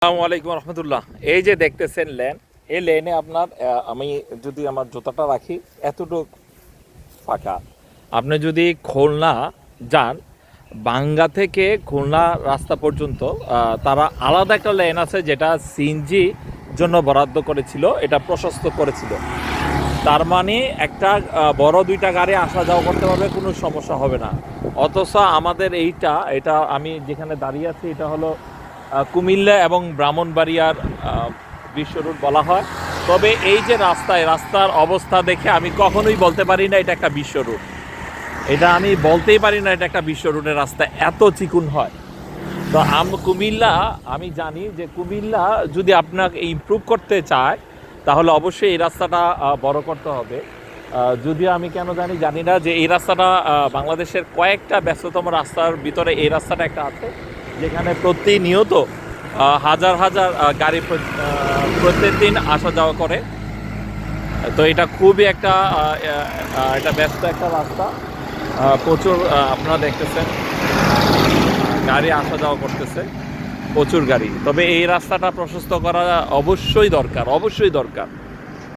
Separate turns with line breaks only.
আসসালামু আলাইকুম রহমতুল্লাহ। এই যে দেখতেছেন লেন, এই লেনে আপনার আমি যদি আমার জুতাটা রাখি এতটুকু ফাঁকা। আপনি যদি খুলনা যান, বাঙ্গা থেকে খুলনা রাস্তা পর্যন্ত তারা আলাদা একটা লেন আছে যেটা সিএনজি জন্য বরাদ্দ করেছিল, এটা প্রশস্ত করেছিল। তার মানে একটা বড় দুইটা গাড়ি আসা যাওয়া করতে পারবে, কোনো সমস্যা হবে না। অথচ আমাদের এটা আমি যেখানে দাঁড়িয়ে আছি এটা হলো কুমিল্লা এবং ব্রাহ্মণবাড়িয়ার বিশ্ব রুট বলা হয়। তবে এই যে রাস্তার অবস্থা দেখে আমি কখনোই বলতে পারি না এটা একটা বিশ্ব রুট। এটা আমি বলতেই পারি না এটা একটা বিশ্ব রুটের রাস্তা, এত চিকুন হয়। তো কুমিল্লা, আমি জানি যে কুমিল্লা যদি আপনাকে ইমপ্রুভ করতে চায় তাহলে অবশ্যই এই রাস্তাটা বড় করতে হবে। যদিও আমি কেন জানি না যে এই রাস্তাটা বাংলাদেশের কয়েকটা ব্যস্ততম রাস্তার ভিতরে এই রাস্তাটা একটা আছে, যেখানে প্রতিনিয়ত হাজার হাজার গাড়ি প্রত্যেক দিন আসা যাওয়া করে। তো এটা খুবই একটা এটা ব্যস্ত একটা রাস্তা। প্রচুর আপনারা দেখতেছেন গাড়ি আসা যাওয়া করতেছে, প্রচুর গাড়ি। তবে এই রাস্তাটা প্রশস্ত করা অবশ্যই দরকার, অবশ্যই দরকার।